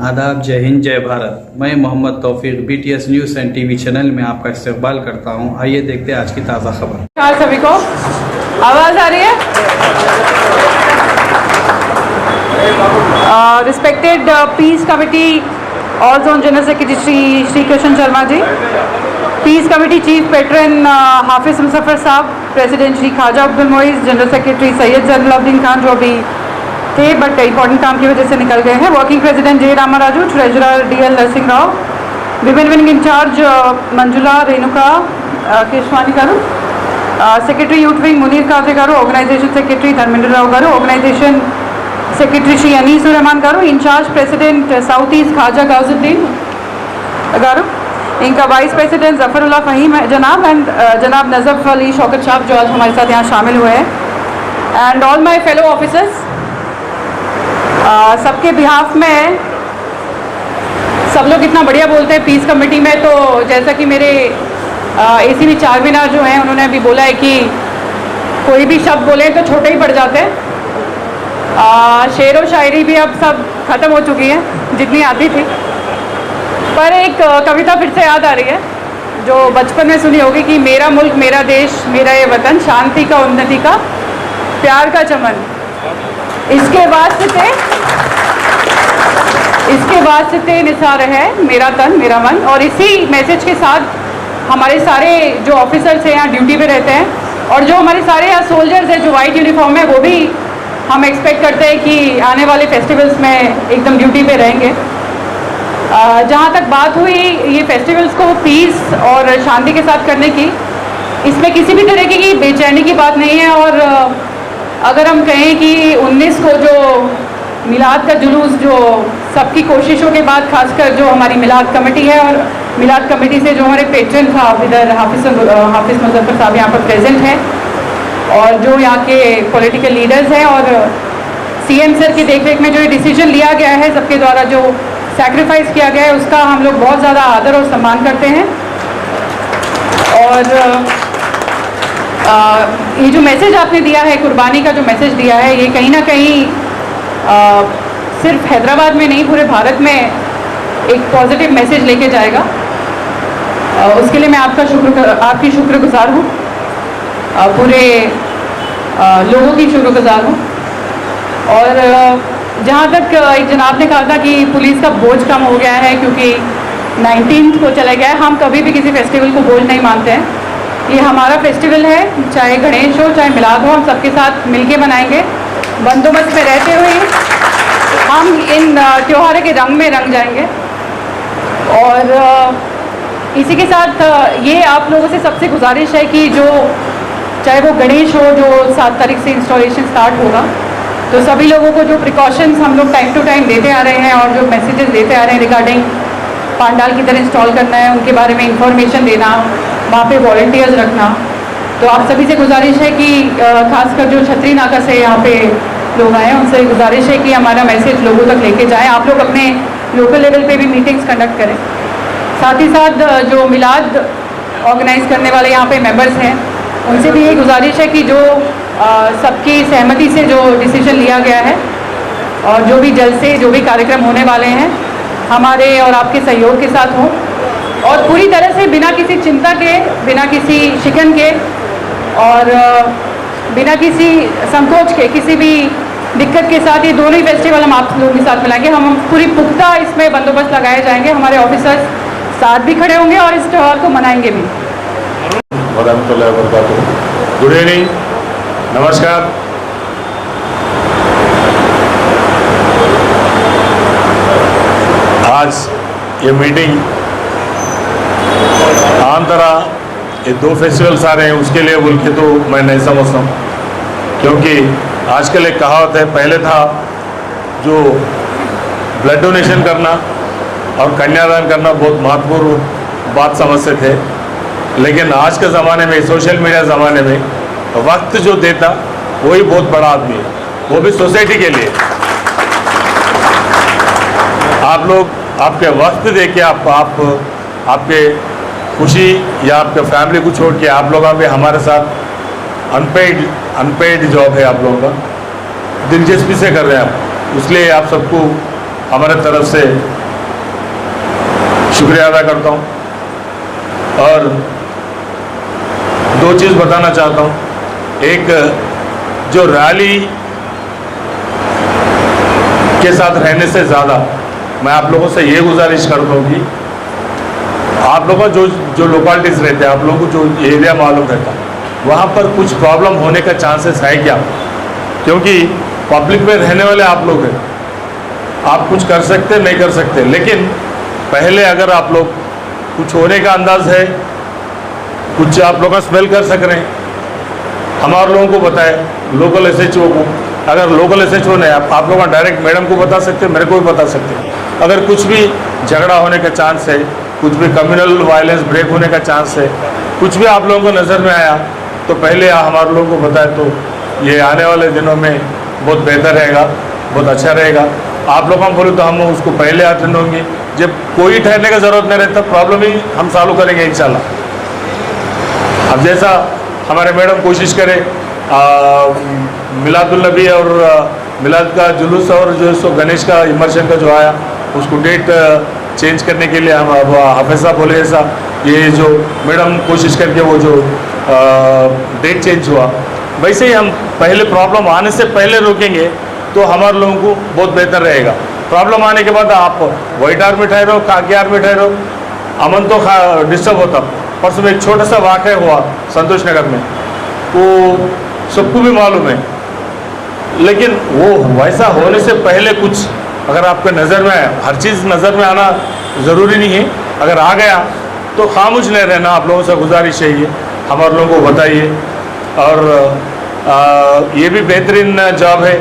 आदाब, जय हिंद, जय भारत। मैं मोहम्मद तौफीक BTS news and TV channel में आपका इस्तकबाल करता हूं। आइए देखते हैं आज की ताज़ा खबर। सभी को आवाज़ आ रही है? Respected peace committee all zone general secretary Shri Krishna Sharma ji, peace committee chief patron Hafiz Muzaffar साहब, president Shri Khwaja Abdul Moiz, general secretary Syed Zainulabdin Khan जो अभी थे बट इंपॉर्टेंट काम की वजह से निकल गए हैं, working president J Ramaraju, treasurer DL Narasimha Rao, women wing incharge Manjula Renuka Keshwani garu, secretary youth wing Munir Kaje garu, organisation secretary Dharmendra Rao garu, organisation secretary Shri Anisur Rahman garu, incharge president south east Khwaja Gousuddin garu, इनका वाइस प्रेसिडेंट जफरुल्लाह फ़हीम जनाब एंड जनाब नजफ अली शौकत साहब जो आज हमारे साथ यहाँ शामिल हुए हैं, and all my fellow officers. सबके बिहाफ में सब लोग इतना बढ़िया बोलते हैं पीस कमेटी में, तो जैसा कि मेरे ACP चार मीनार जो हैं उन्होंने अभी बोला है कि कोई भी शब्द बोले तो छोटे ही पड़ जाते हैं। शेर व शायरी भी अब सब ख़त्म हो चुकी है जितनी आती थी, पर एक कविता फिर से याद आ रही है जो बचपन में सुनी होगी कि मेरा मुल्क मेरा देश मेरा ये वतन, शांति का उन्नति का प्यार का चमन, इसके वास्ते निसार है मेरा तन मेरा मन। और इसी मैसेज के साथ हमारे सारे जो ऑफिसर्स हैं यहाँ ड्यूटी पे रहते हैं और जो हमारे सारे यहाँ सोल्जर्स हैं जो वाइट यूनिफॉर्म में, वो भी हम एक्सपेक्ट करते हैं कि आने वाले फेस्टिवल्स में एकदम ड्यूटी पे रहेंगे। जहाँ तक बात हुई ये फेस्टिवल्स को पीस और शांति के साथ करने की, इसमें किसी भी तरह की बेचैनी की बात नहीं है। और अगर हम कहें कि 19 को जो मिलाद का जुलूस जो सबकी कोशिशों के बाद खासकर जो हमारी मिलाद कमेटी है और मिलाद कमेटी से जो हमारे पेट्रन था इधर हाफिज मुजफ्फर साहब यहाँ पर प्रेजेंट हैं और जो यहाँ के पॉलिटिकल लीडर्स हैं और CM सर की देखरेख में जो ये डिसीजन लिया गया है, सबके द्वारा जो सैक्रिफाइस किया गया है, उसका हम लोग बहुत ज़्यादा आदर और सम्मान करते हैं। और ये जो मैसेज आपने दिया है, कुर्बानी का जो मैसेज दिया है, ये कहीं ना कहीं सिर्फ हैदराबाद में नहीं पूरे भारत में एक पॉजिटिव मैसेज लेके जाएगा। उसके लिए मैं आपकी शुक्रगुजार हूँ, पूरे लोगों की शुक्रगुजार हूँ। और जहाँ तक एक जनाब ने कहा था कि पुलिस का बोझ कम हो गया है क्योंकि 19 को चला गया है, हम कभी भी किसी फेस्टिवल को बोझ नहीं मानते हैं। ये हमारा फेस्टिवल है, चाहे गणेश हो चाहे मिलाद हो, हम सबके साथ मिलके मनाएंगे। बंदोबस्त में रहते हुए हम इन त्योहारों के रंग में रंग जाएंगे। और इसी के साथ ये आप लोगों से सबसे गुजारिश है कि जो चाहे वो गणेश हो जो 7 तारीख से इंस्टॉलेशन स्टार्ट होगा, तो सभी लोगों को जो प्रिकॉशंस हम लोग टाइम टू टाइम देते आ रहे हैं और जो मैसेजेस देते आ रहे हैं रिगार्डिंग पांडाल की तरह इंस्टॉल करना है, उनके बारे में इंफॉर्मेशन देना, वहाँ पे वॉलंटियर्स रखना। तो आप सभी से गुजारिश है कि खासकर जो छतरी नाका से यहाँ पे लोग आए हैं उनसे गुजारिश है कि हमारा मैसेज लोगों तक लेके जाएं। आप लोग अपने लोकल लेवल पे भी मीटिंग्स कंडक्ट करें। साथ ही साथ जो मिलाद ऑर्गेनाइज करने वाले यहाँ पे मेंबर्स हैं उनसे भी ये गुजारिश है कि जो सबकी सहमति से जो डिसीजन लिया गया है और जो भी जलसे जो भी कार्यक्रम होने वाले हैं हमारे और आपके सहयोग के साथ हों और पूरी तरह से बिना किसी चिंता के, बिना किसी शिकन के और बिना किसी संकोच के, किसी भी दिक्कत के साथ ये दोनों ही फेस्टिवल हम आप लोगों के साथ मिलाएंगे। हम पूरी पुख्ता इसमें बंदोबस्त लगाए जाएंगे, हमारे ऑफिसर्स साथ भी खड़े होंगे और इस त्यौहार को मनाएंगे भी। गुड इवनिंग, नमस्कार। आज ये मीटिंग आम तरह ये 2 फेस्टिवल्स आ रहे हैं उसके लिए बोल के तो मैं नहीं समझता हूँ, क्योंकि आजकल एक कहावत है, पहले था जो ब्लड डोनेशन करना और कन्यादान करना बहुत महत्वपूर्ण बात समझते थे, लेकिन आज के ज़माने में सोशल मीडिया ज़माने में वक्त जो देता वही बहुत बड़ा आदमी है, वो भी सोसाइटी के लिए। आप लोग आपके वक्त दे के आपके खुशी या आपके फैमिली को छोड़ के आप लोग अभी हमारे साथ अनपेड जॉब है आप लोगों का, दिलचस्पी से कर रहे हैं आप, इसलिए आप सबको हमारे तरफ से शुक्रिया अदा करता हूँ। और दो चीज़ बताना चाहता हूँ। एक, जो रैली के साथ रहने से ज़्यादा मैं आप लोगों से ये गुजारिश करता हूँ कि आप लोगों का जो लोकेलिटीज़ रहते हैं, आप लोगों को जो एरिया मालूम रहता है, वहाँ पर कुछ प्रॉब्लम होने का चांसेस है क्या? क्योंकि पब्लिक में रहने वाले आप लोग हैं, आप कुछ कर सकते नहीं कर सकते, लेकिन पहले अगर आप लोग कुछ होने का अंदाज है, कुछ आप लोग का स्मेल कर सक रहे हैं, हमारे लोगों को बताएं, लोकल एसएचओ को। अगर लोकल एसएचओ ने आप लोग डायरेक्ट मैडम को बता सकते, मेरे को भी बता सकते। अगर कुछ भी झगड़ा होने का चांस है, कुछ भी कम्युनल वायलेंस ब्रेक होने का चांस है, कुछ भी आप लोगों को नज़र में आया तो पहले हमारे लोगों को बताएं, तो ये आने वाले दिनों में बहुत बेहतर रहेगा, बहुत अच्छा रहेगा। आप लोग हम बोले तो हम उसको पहले अटेंड होंगे। जब कोई ठहरने का ज़रूरत नहीं रहता, प्रॉब्लम ही हम सॉल्व करेंगे इंशाल्लाह। अब जैसा हमारे मैडम कोशिश करें, मिलादुल नबी और मिलाद का जुलूस और जो सो गणेश का इमर्शन का जो आया, उसको डेट चेंज करने के लिए हम हाफिज़ साहब बोले ऐसा, ये जो मैडम कोशिश करके वो जो डेट चेंज हुआ, वैसे ही हम पहले प्रॉब्लम आने से पहले रोकेंगे तो हमारे लोगों को बहुत बेहतर रहेगा। प्रॉब्लम आने के बाद आप वाइट आर में ठहरो, काकियार में ठहरो, अमन तो डिस्टर्ब होता। परसों में एक छोटा सा वाक़या हुआ संतोष नगर में, वो सबको भी मालूम है, लेकिन वो वैसा होने से पहले कुछ अगर आपके नज़र में आया, हर चीज़ नज़र में आना ज़रूरी नहीं है, अगर आ गया तो खामोश नहीं रहना। आप लोगों से गुजारिश है, ये हमारे लोगों को बताइए। और ये भी बेहतरीन जॉब है।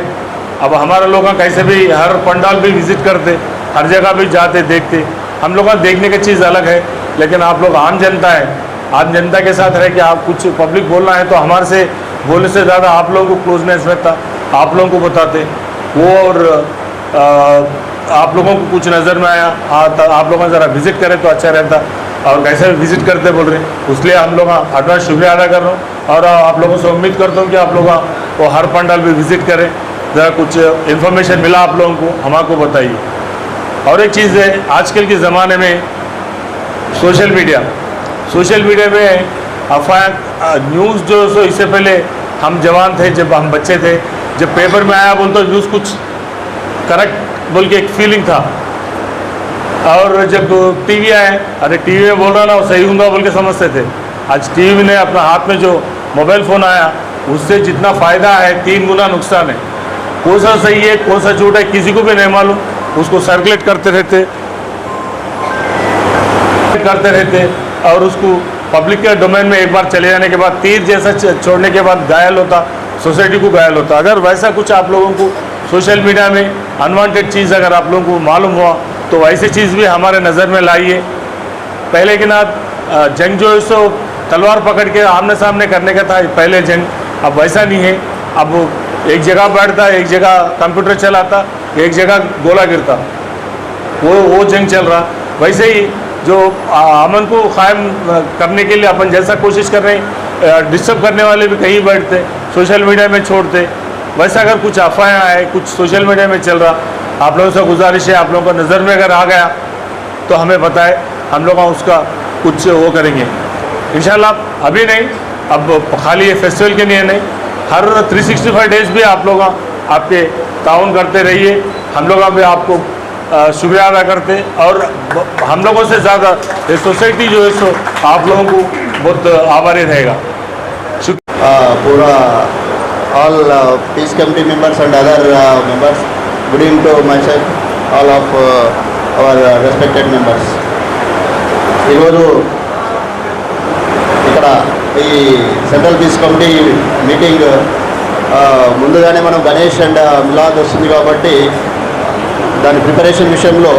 अब हमारे लोग कैसे भी हर पंडाल भी विज़िट करते, हर जगह भी जाते, देखते। हम लोग का देखने की चीज़ अलग है, लेकिन आप लोग आम जनता है, आम जनता के साथ रह के आप कुछ पब्लिक बोलना है तो हमारे से बोलने से ज़्यादा आप लोगों को क्लोजनेस रहता, आप लोगों को बताते वो। और आप लोगों को कुछ नज़र में आया, आप लोगों ज़रा विज़िट करें तो अच्छा रहता। और कैसे भी विज़िट करते बोल रहे हैं, इसलिए हम लोग एडवांस शुक्रिया अदा कर रहा हूँ। और आप लोगों से उम्मीद करता हूँ कि आप लोग वो हर पंडाल भी विज़िट करें, ज़रा कुछ इन्फॉर्मेशन मिला आप लोगों को, हमको बताइए। और एक चीज़ है, आजकल के ज़माने में सोशल मीडिया में अफवाह न्यूज़ जो सो, इससे पहले हम जवान थे, जब हम बच्चे थे, जब पेपर में आया बोलते न्यूज़ कुछ करेक्ट बोल के एक फीलिंग था। और जब टीवी आए, अरे टीवी में बोल रहा ना वो सही होगा बोल के समझते थे। आज टीवी ने अपना हाथ में जो मोबाइल फ़ोन आया, उससे जितना फ़ायदा है 3 गुना नुकसान है। कौन सा सही है कौन सा झूठ है किसी को भी नहीं मालूम, उसको सर्कुलेट करते रहते और उसको पब्लिक के डोमेन में एक बार चले जाने के बाद तीर जैसा छोड़ने के बाद घायल होता, सोसाइटी को घायल होता। अगर वैसा कुछ आप लोगों को सोशल मीडिया में अनवांटेड चीज़ अगर आप लोगों को मालूम हुआ तो वैसी चीज़ भी हमारे नज़र में लाइए। पहले के ना जंग जो है सो तलवार पकड़ के आमने सामने करने का था पहले जंग, अब वैसा नहीं है। अब एक जगह बैठता, एक जगह कंप्यूटर चलाता, एक जगह गोला गिरता, वो जंग चल रहा। वैसे ही जो अमन को कायम करने के लिए अपन जैसा कोशिश कर रहे हैं, डिस्टर्ब करने वाले भी कहीं बैठते, सोशल मीडिया में छोड़ते। वैसा अगर कुछ अफवाहें आए, कुछ सोशल मीडिया में चल रहा, आप लोगों से गुजारिश है, आप लोगों को नज़र में अगर आ गया तो हमें बताएं, हम लोग उसका कुछ वो करेंगे इंशाल्लाह। अभी नहीं, अब खाली ये फेस्टिवल के लिए नहीं, हर 365 डेज़ भी आप लोग आपके ताउन करते रहिए। हम लोग भी आपको शुक्रिया अदा करते, और हम लोगों से ज़्यादा ये सोसाइटी जो है सो आप लोगों को बहुत आभारी रहेगा। पूरा all peace committee members and other members, good evening to myself, all of our respected members. ఈరోజు ఇక్కడ ఈ సెంట్రల్ పీస్ కమిటీ మీటింగ్ ముందుగానే మనం గణేష్ అండ్ మిలాద్ వస్తుంది కాబట్టి దాని ప్రిపరేషన్ విషయంలో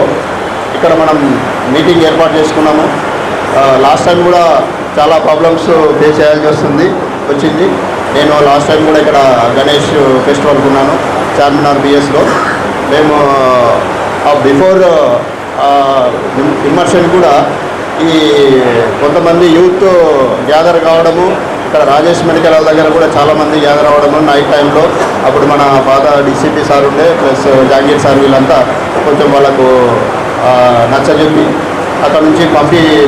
ఇక్కడ మనం మీటింగ్ ఏర్పాటు చేసుకున్నాము. లాస్ట్ టైం కూడా చాలా ప్రాబ్లమ్స్ ఫేస్ చేయాల్సి వచ్చింది. నేను లాస్ట్ టైం కూడా ఇక్కడ గణేష్ ఫెస్టివల్కి ఉన్నాను చార్మినార్ బిఎస్లో. మేము బిఫోర్ ఇమ్మర్షన్ కూడా ఈ కొంతమంది యూత్ గ్యాదర్ కావడము, ఇక్కడ రాజేష్ మెడికల్ దగ్గర కూడా చాలామంది గ్యాదర్ అవ్వడం నైట్ టైంలో అప్పుడు మన పాత డీసీపీ సార్ ఉండే ప్లస్ జాంగీర్ సార్ వీళ్ళంతా కొంచెం వాళ్ళకు నచ్చజెప్పి అక్కడ నుంచి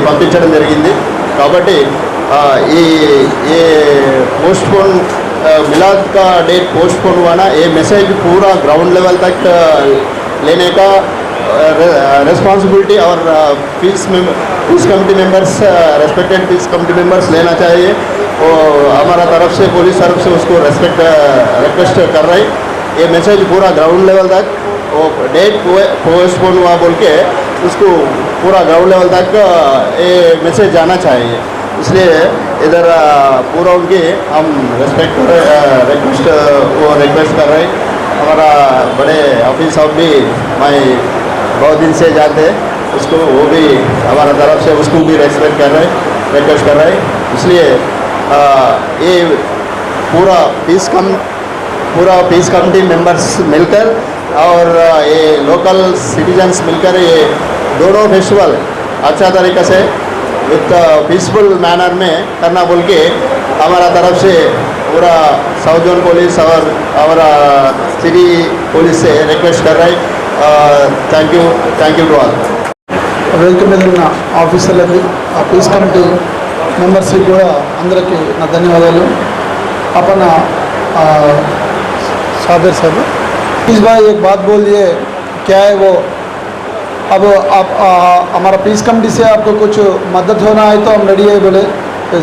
పంపించడం జరిగింది। కాబట్టి ये पोस्टपोन मिलाद का डेट पोस्टपोन हुआ ना, ये मैसेज पूरा ग्राउंड लेवल तक लेने का रिस्पॉन्सिबिलिटी और piece committee members, respected piece committee members लेना चाहिए। और हमारा तरफ से पुलिस तरफ से उसको रिक्वेस्ट कर रहे। ये मैसेज पूरा ग्राउंड लेवल तक वो डेट पोस्टपोन हुआ बोल के उसको पूरा ग्राउंड लेवल तक ये मैसेज जाना चाहिए। इसलिए इधर पूरा उनकी हम रिक्वेस्ट कर रहे हैं। हमारा बड़े ऑफिस साहब भी मैं बहुत दिन से जाते हैं उसको, वो भी हमारा तरफ से उसको भी रिक्वेस्ट कर रहे हैं। इसलिए ये पूरा पीस कमेटी मेंबर्स मिलकर और ये लोकल सिटीजन्स मिलकर ये दोनों फेस्टिवल अच्छा तरीक़े से विथ पीसफुल मैनर में करना बोल के हमारा तरफ से पूरा साउथ जोन पुलिस और हमारा सिटी पुलिस से रिक्वेस्ट कर रहे हैं। Thank you to all. वेदिक మీద ఉన్న ఆఫీసర్లకి ఆ పీస్ కమిటీ మెంబర్స్కి కూడా అందరికీ నా ధన్యవాదాలు। अपना सादर साहब इस भाई एक बात बोल दिए, क्या है वो, अब आप हमारा पीस कमेटी से आपको कुछ मदद होना है तो हम रेडी है बोले,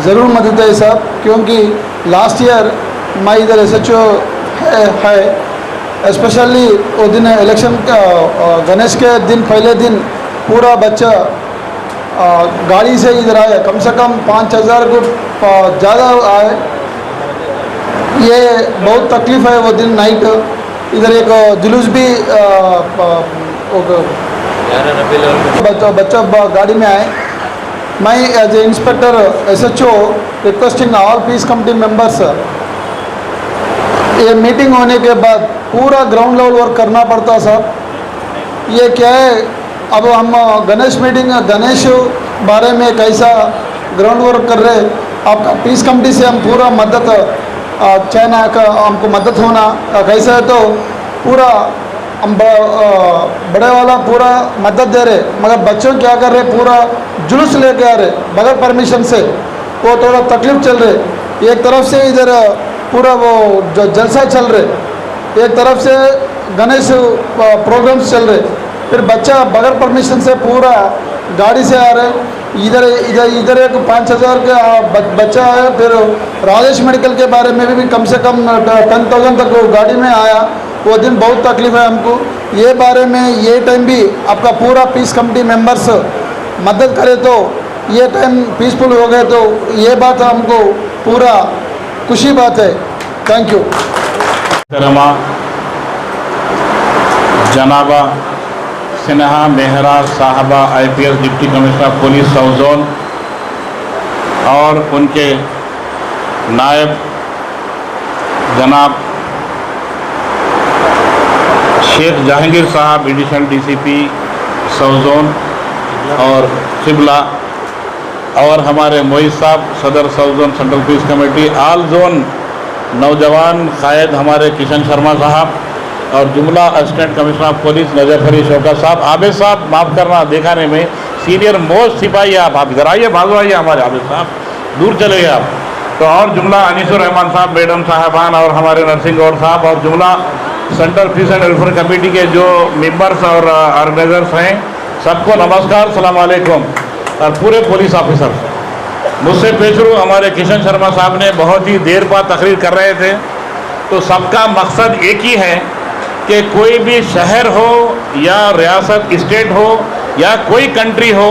ज़रूर मदद है साहब। क्योंकि लास्ट ईयर मैं इधर SHO है स्पेशली वो दिन इलेक्शन का गणेश के दिन पहले दिन पूरा बच्चा गाड़ी से इधर आए, कम से कम 5,000 को ज़्यादा आए। ये बहुत तकलीफ़ है वो दिन नाइट। इधर एक जुलूस भी बच्चा गाड़ी में आए। मैं as a inspector SHO requesting all peace committee members, ये मीटिंग होने के बाद पूरा ग्राउंड लेवल वर्क करना पड़ता साहब। ये क्या है, अब हम गणेश बारे में कैसा ग्राउंड वर्क कर रहे, आपका पीस कमेटी से हम पूरा मदद चाइना का हमको मदद होना कैसा है तो पूरा हम बड़े वाला पूरा मदद दे रहे, मगर बच्चों क्या कर रहे पूरा जुलूस लेके आ रहे बगैर परमिशन से, वो थोड़ा तकलीफ चल रहे। एक तरफ से इधर पूरा वो जलसा चल रहे, एक तरफ से गणेश प्रोग्राम्स चल रहे, फिर बच्चा बगैर परमिशन से पूरा गाड़ी से आ रहे। इधर एक 5,000 का बच्चा है। फिर राजेश मेडिकल के बारे में भी कम से कम 10,000 तक वो गाड़ी में आया। वो दिन बहुत तकलीफ है हमको। ये बारे में ये टाइम भी आपका पूरा पीस कमेटी मेंबर्स मदद करे तो ये टाइम पीसफुल हो गए, तो ये बात हमको पूरा खुशी बात है। Thank you. जनाबा सिन्हा मेहरा साहबा IPS deputy commissioner police south zone और उनके नायब जनाब शेख जहांगीर साहब एडिशनल DCP साउथ जोन और शिबला, और हमारे मोहित साहब सदर south zone central peace committee, all zone नौजवान कायद हमारे किशन शर्मा साहब और जुमला असिस्टेंट कमिश्नर ऑफ पुलिस नजर फरी शौकत साहब, आबिद साहब माफ़ करना दिखाने में सीनियर मोस्ट सिपाही आप इधर आइए, भागो आइए हमारे आबिद साहब, दूर चले गए आप। तो और जुमला अनीसुर रहमान साहब, मैडम साहबान और हमारे नरसिंह गौर साहब और जुमला central peace and welfare committee के जो मेंबर्स और ऑर्गेनाइजर्स हैं, सबको नमस्कार, सलाम अलैकुम। और पूरे पुलिस ऑफिसर, मुझसे पेशरू हमारे किशन शर्मा साहब ने बहुत ही देर बाद तकरीर कर रहे थे। तो सबका मकसद एक ही है कि कोई भी शहर हो या रियासत स्टेट हो या कोई कंट्री हो,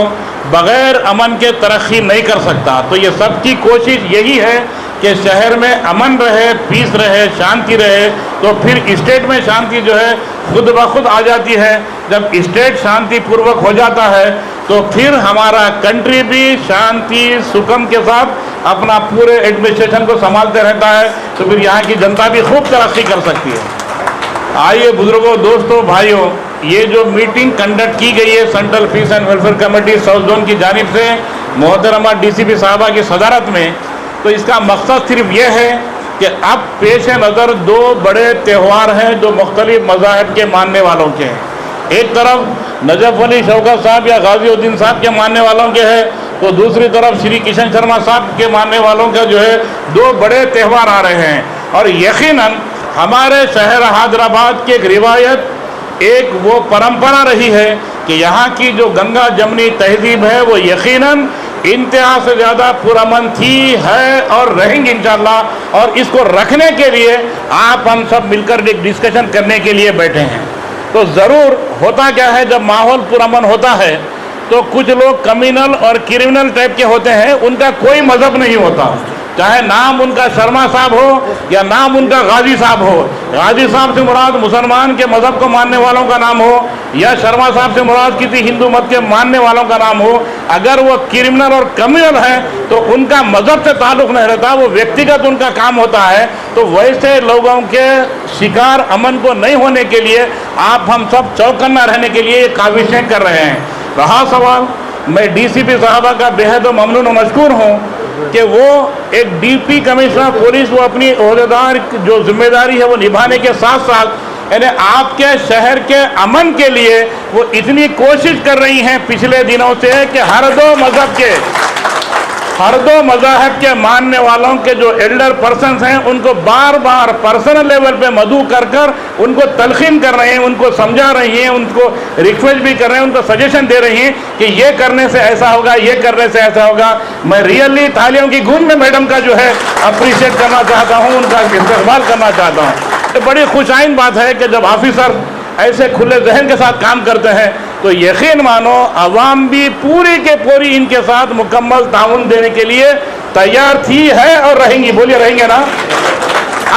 बग़ैर अमन के तरक्की नहीं कर सकता। तो ये सबकी कोशिश यही है कि शहर में अमन रहे, पीस रहे, शांति रहे, तो फिर स्टेट में शांति जो है खुद ब खुद आ जाती है। जब स्टेट शांति पूर्वक हो जाता है तो फिर हमारा कंट्री भी शांति सुकून के साथ अपना पूरे एडमिनिस्ट्रेशन को संभालते रहता है, तो फिर यहाँ की जनता भी खूब तरक्की कर सकती है। आइए बुजुर्गों, दोस्तों, भाइयों, ये जो मीटिंग कंडक्ट की गई है central peace and welfare committee south zone की जानिब से मोहतरमा DCP साहबा की सदारत में, तो इसका मकसद सिर्फ ये है कि अब पेश नज़र दो बड़े त्यौहार हैं जो मुख्तलिफ मज़ाहिब के मानने वालों के हैं। एक तरफ नजफ अली शौकत साहब या गाज़ीउद्दीन साहब के मानने वालों के हैं, तो दूसरी तरफ श्री किशन शर्मा साहब के मानने वालों का जो है दो बड़े त्यौहार आ रहे हैं। और यकीनन हमारे शहर हैदराबाद की एक रिवायत, एक वो परंपरा रही है कि यहाँ की जो गंगा जमनी तहजीब है वो यकीनन इंतहा से ज़्यादा पुरअमन थी, है और रहेंगी इंशाअल्लाह। और इसको रखने के लिए आप हम सब मिलकर एक डिस्कशन करने के लिए बैठे हैं। तो ज़रूर होता क्या है, जब माहौल पुरअमन होता है तो कुछ लोग कम्युनल और क्रिमिनल टाइप के होते हैं, उनका कोई मज़हब नहीं होता, चाहे नाम उनका शर्मा साहब हो या नाम उनका गाजी साहब हो। गाजी साहब से मुराद मुसलमान के मज़हब को मानने वालों का नाम हो या शर्मा साहब से मुराद किसी हिंदू मत के मानने वालों का नाम हो, अगर वो क्रिमिनल और कम्युनल हैं तो उनका मज़हब से ताल्लुक़ नहीं रहता, वो व्यक्तिगत उनका काम होता है। तो वैसे लोगों के शिकार अमन को नहीं होने के लिए आप हम सब चौकन्ना रहने के लिए काविशें कर रहे हैं। रहा सवाल, मैं डीसीपी साहबा का बेहद ममनून और मशकूर हूँ कि वो एक डीपी कमिश्नर पुलिस, वो अपनी ओहदेदार जो जिम्मेदारी है वो निभाने के साथ साथ यानी आपके शहर के अमन के लिए वो इतनी कोशिश कर रही हैं पिछले दिनों से कि हर दो मज़ाहब के मानने वालों के जो एल्डर पर्सन्स हैं उनको बार बार पर्सनल लेवल पे मदऊ कर कर उनको तलखीन कर रहे हैं, उनको समझा रही हैं, उनको रिक्वेस्ट भी कर रहे हैं, उनको सजेशन दे रही हैं कि ये करने से ऐसा होगा, ये करने से ऐसा होगा। मैं रियली तालियों की गूंज में मैडम का जो है अप्रिशिएट करना चाहता हूँ, उनका इस्तेमाल करना चाहता हूँ। तो बड़ी खुशाइन बात है कि जब ऑफिसर ऐसे खुले जहन के साथ काम करते हैं तो यकीन मानो अवाम भी पूरी के पूरी इनके साथ मुकम्मल ताउन देने के लिए तैयार थी, है और रहेंगी। बोलिए रहेंगे ना।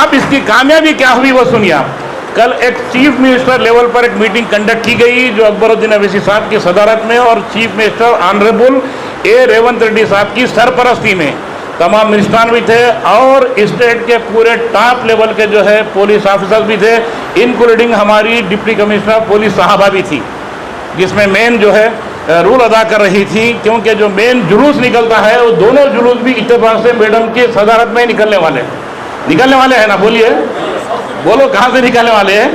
अब इसकी कामयाबी क्या हुई वो सुनिए आप। कल एक चीफ मिनिस्टर लेवल पर एक मीटिंग कंडक्ट की गई जो अकबरुद्दीन अवैसी साहब की सदारत में और चीफ मिनिस्टर ऑनरेबल ए रेवंत रेड्डी साहब की सरपरस्ती में तमाम मिनिस्टर भी थे और स्टेट के पूरे टॉप लेवल के जो है पुलिस ऑफिसर्स भी थे, इंक्लूडिंग हमारी डिप्टी कमिश्नर पुलिस साहबा भी थी, जिसमें मेन जो है रूल अदा कर रही थी। क्योंकि जो मेन जुलूस निकलता है वो दोनों जुलूस भी इत्तेफाक से मैडम की सदारत में निकलने वाले हैं ना। बोलिए, बोलो कहाँ से निकलने वाले हैं?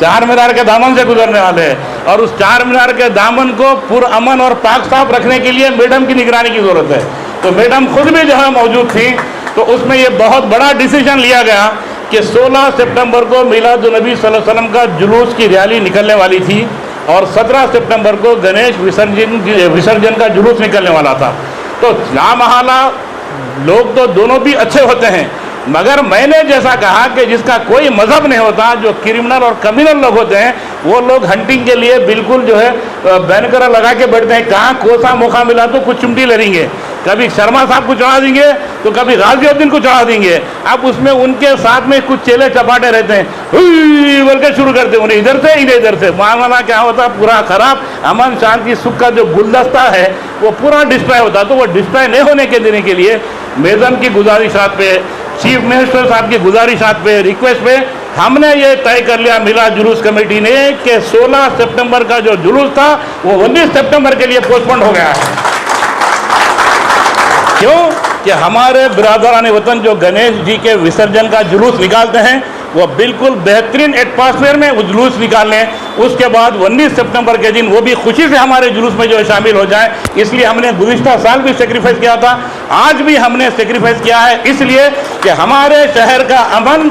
चार मीनार के दामन से गुजरने वाले हैं। और उस चार मीनार के दामन को पुरअमन और पाक साफ रखने के लिए मैडम की निगरानी की ज़रूरत है। तो मैडम खुद भी जो है मौजूद थी। तो उसमें ये बहुत बड़ा डिसीजन लिया गया कि 16 सितंबर को मिलादुन्नबी सल्लल्लाहु अलैहि वसल्लम का जुलूस की रैली निकलने वाली थी और 17 सितंबर को गणेश विसर्जन का जुलूस निकलने वाला था। तो लामहला लोग तो दोनों भी अच्छे होते हैं, मगर मैंने जैसा कहा कि जिसका कोई मज़हब नहीं होता, जो क्रिमिनल और कम्युनल लोग होते हैं, वो लोग हंटिंग के लिए बिल्कुल जो है बैनर लगा के बैठते हैं। कहाँ कोसा मौका मिला तो कुछ चिमटी ले लेंगे, कभी शर्मा साहब को चढ़ा देंगे तो कभी गाज़ीउद्दीन को चढ़ा देंगे। अब उसमें उनके साथ में कुछ चेले चपाटे रहते हैं, बोल के शुरू करते हैं, उन्हें इधर से इधर से। मामला क्या होता है, पूरा खराब अमन शांति सुख का जो गुलदस्ता है वो पूरा डिस्ट्रॉय होता है। तो वो डिस्ट्रॉय नहीं होने के देने के लिए मेज़म की गुजारिशात पे, चीफ मिनिस्टर साहब की गुजारिशात पे, रिक्वेस्ट पे हमने ये तय कर लिया मिलाद जुलूस कमेटी ने कि 16 सितंबर का जो जुलूस था वो 19 सितंबर के लिए पोस्टपोन हो गया है। क्यों कि हमारे बिरादरान वतन जो गणेश जी के विसर्जन का जुलूस निकालते हैं वो बिल्कुल बेहतरीन एटमॉस्फेयर में वो जुलूस निकालने, उसके बाद 19 सितंबर के दिन वो भी खुशी से हमारे जुलूस में जो शामिल हो जाए। इसलिए हमने गुज़िश्ता साल भी सेक्रीफाइस किया था, आज भी हमने सेक्रीफाइस किया है, इसलिए कि हमारे शहर का अमन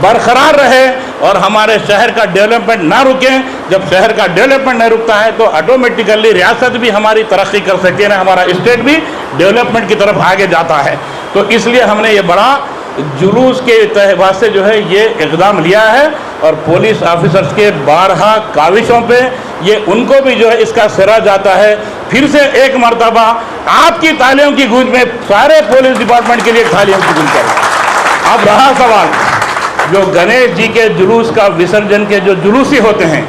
बरकरार रहे और हमारे शहर का डेवलपमेंट ना रुके। जब शहर का डेवलपमेंट नहीं रुकता है तो ऑटोमेटिकली रियासत भी हमारी तरक्की कर सकती है, हमारा स्टेट भी डेवलपमेंट की तरफ आगे जाता है। तो इसलिए हमने ये बड़ा जुलूस के तहवार से जो है ये इक़दाम लिया है और पुलिस ऑफिसर्स के 12 काविशों पे ये उनको भी जो है इसका सिरा जाता है। फिर से एक मरतबा आपकी तालियों की गूंज में सारे पुलिस डिपार्टमेंट के लिए तालियों की गूंज करें। अब रहा सवाल जो गणेश जी के जुलूस का विसर्जन के जो जुलूसी होते हैं,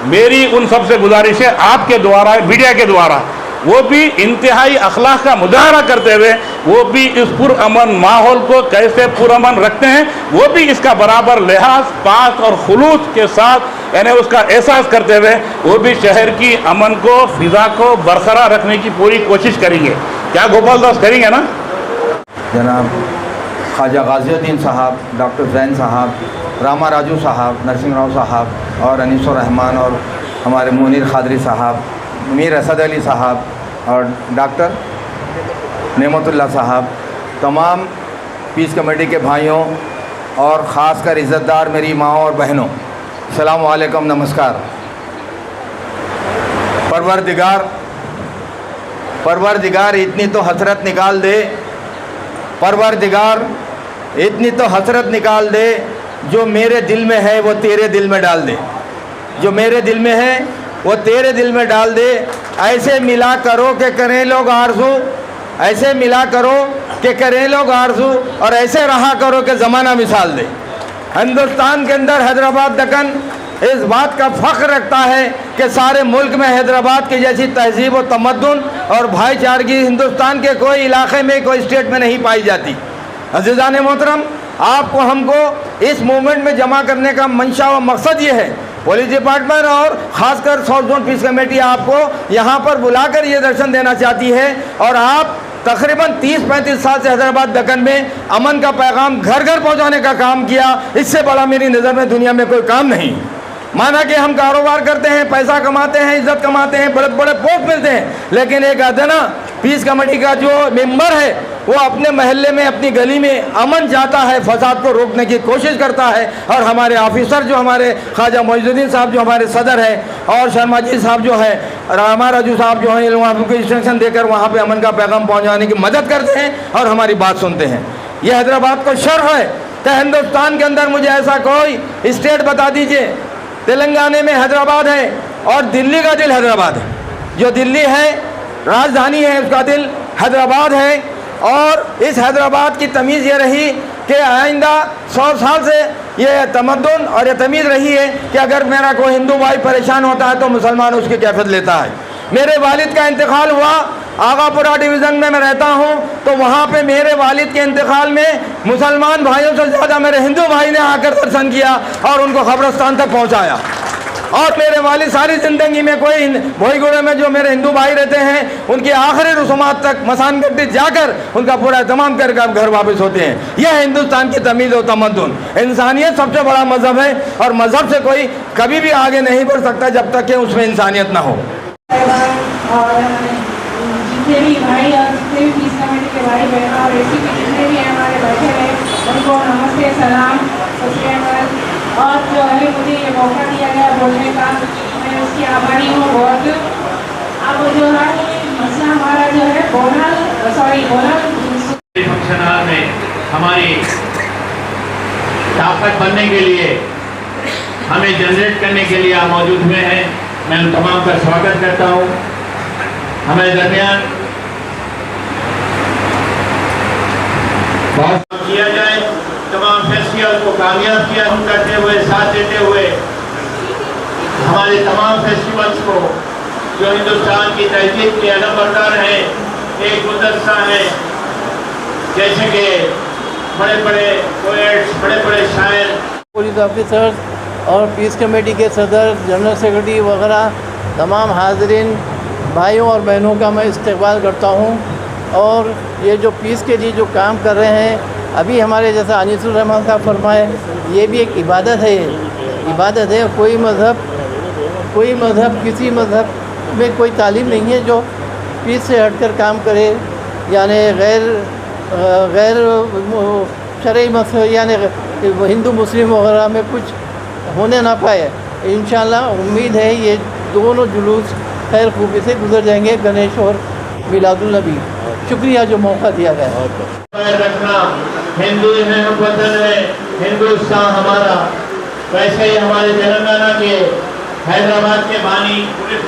मेरी उन सबसे गुजारिश है आपके द्वारा, मीडिया के द्वारा, वो भी इंतहाई अखलाक का मुजाहरा करते हुए वो भी इस पुरअमन माहौल को कैसे पुरअमन रखते हैं, वो भी इसका बराबर लिहाज पाक और खुलूस के साथ यानी उसका एहसास करते हुए वो भी शहर की अमन को, फिजा को बरकरार रखने की पूरी कोशिश करेंगे। क्या गोपाल दास करेंगे ना? जनाब ख्वाजा गाज़िउद्दीन साहब, डॉक्टर जैन साहब, रामा राजू साहब, नरसिंह राव साहब और अनीसुर रहमान और हमारे मुनीर खादरी साहब, मीर असद अली साहब और डॉक्टर नेमतुल्लाह साहब, तमाम पीस कमेटी के भाइयों और ख़ास कर इज़्ज़तदार मेरी माँ और बहनों, अस्सलामु अलैकुम, नमस्कार। परवरदिगार इतनी तो हसरत निकाल दे, परवरदिगार इतनी तो हसरत निकाल दे, जो मेरे दिल में है वो तेरे दिल में डाल दे, जो मेरे दिल में है वो तेरे दिल में डाल दे। ऐसे मिला करो कि करें लोग आरज़ू, ऐसे मिला करो कि करें लोग आरज़ू, और ऐसे रहा करो कि ज़माना मिसाल दे। हिंदुस्तान के अंदर हैदराबाद दक्कन इस बात का फ़ख्र रखता है कि सारे मुल्क में हैदराबाद की जैसी तहजीब व तमद्दुन और भाईचारगी हिंदुस्तान के कोई इलाके में, कोई स्टेट में नहीं पाई जाती। अज़ीज़ान मोहतरम, आपको हमको इस मूवमेंट में जमा करने का मंशा व मकसद ये है, पुलिस डिपार्टमेंट और ख़ासकर साउथ जोन पीस कमेटी आपको यहाँ पर बुलाकर ये दर्शन देना चाहती है, और आप तकरीबन 30-35 साल से हैदराबाद दक्कन में अमन का पैगाम घर घर पहुँचाने का काम किया। इससे बड़ा मेरी नज़र में दुनिया में कोई काम नहीं। माना कि हम कारोबार करते हैं, पैसा कमाते हैं, इज्जत कमाते हैं, बड़े बड़े पोस्ट मिलते हैं, लेकिन एक अदना पीस कमेटी का जो मेंबर है वो अपने महल्ले में, अपनी गली में अमन चाहता है, फसाद को रोकने की कोशिश करता है। और हमारे ऑफिसर जो हमारे ख्वाजा मोइजुद्दीन साहब जो हमारे सदर हैं, और शर्मा जी साहब जो है, रामा राजू साहब जो हैं, वहाँ उनको इंस्ट्रक्शन देकर वहाँ पे अमन का पैगाम पहुँचाने की मदद करते हैं और हमारी बात सुनते हैं। यह हैदराबाद को शर्फ है कि हिंदुस्तान के अंदर मुझे ऐसा कोई स्टेट बता दीजिए। तेलंगाना में हैदराबाद है और दिल्ली का दिल हैदराबाद है। जो दिल्ली है राजधानी है, उसका दिल हैदराबाद है। और इस हैदराबाद की तमीज़ ये रही कि आइंदा 100 साल से ये तमद्दुन और ये तमीज़ रही है कि अगर मेरा कोई हिंदू भाई परेशान होता है तो मुसलमान उसकी कैफियत लेता है। मेरे वालिद का इंतकाल हुआ, आगापुरा डिवीज़न में मैं रहता हूँ, तो वहाँ पे मेरे वालिद के इंतकाल में मुसलमान भाइयों से ज़्यादा मेरे हिंदू भाई ने आकर दर्शन किया और उनको कब्रिस्तान तक पहुँचाया। और मेरे वालिद सारी ज़िंदगी में कोई भोईगुड़े में जो मेरे हिंदू भाई रहते हैं उनकी आखिरी रसूमात तक मसान गड्डी जाकर उनका पूरा एहतमाम कर घर वापस होते हैं। यह हिंदुस्तान की तमीज़ और तमद्दुन। इंसानियत सबसे बड़ा मज़हब है और मज़हब से कोई कभी भी आगे नहीं बढ़ सकता जब तक कि उसमें इंसानियत ना हो। और जितने भी भाई और जितने भी पीस कमेटी के भाई बहन और ऐसी भी जितने भी हमारे बैठे हैं उनको नमस्ते, सलाम, सत। और जो है मुझे ये मौका दिया गया बोलने का, मैं उसकी आभारी हूँ बहुत। अब जो है मसला हमारा जो है बोनल फंक्शन हॉल में हमारी ताकत बनने के लिए, हमें जनरेट करने के लिए आप मौजूद हुए हैं। मैं उन तमाम का स्वागत करता हूँ। हमारे दरमियान बहुत किया जाए, तमाम फेस्टिवल को कामयाब किया हम करते हुए, साथ देते हुए हमारे तमाम फेस्टिवल्स को जो हिंदुस्तान की तहजीब के अलम बरदार हैं, एक गुलदस्ता है, जैसे कि बड़े बड़े पोएट्स, बड़े बड़े शायर, पुलिस ऑफिसर्स और पीस कमेटी के सदर, जनरल सेक्रेटरी वगैरह तमाम हाज़रीन भाइयों और बहनों का मैं इस्तकबाल करता हूँ। और ये जो पीस के लिए जो काम कर रहे हैं, अभी हमारे जैसा अनीसुर रहमान साहब फरमाए, ये भी एक इबादत है। इबादत है। कोई मज़हब किसी मज़हब में कोई तालीम नहीं है जो पीस से हटकर काम करे, यानी गैर शरई मसले यानी हिंदू मुस्लिम वगैरह में कुछ होने ना पाए। इंशाअल्लाह उम्मीद है ये दोनों जुलूस खैर खूबी से गुजर जाएंगे, गणेश और मिलादुल नबी। शुक्रिया जो मौका दिया गया। रखना हिंदू वतन है, हिंदुस्तान हमारा। वैसे ही हमारे तेलंगाना के हैदराबाद के बानी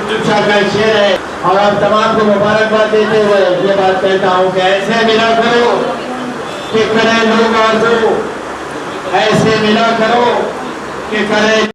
शिक्षा का शेर है। और आप तमाम को मुबारकबाद देते हुए ये बात कहता हूँ कि ऐसे मिला करो कि करें लोग आरज़ू, ऐसे मिला करो कि करें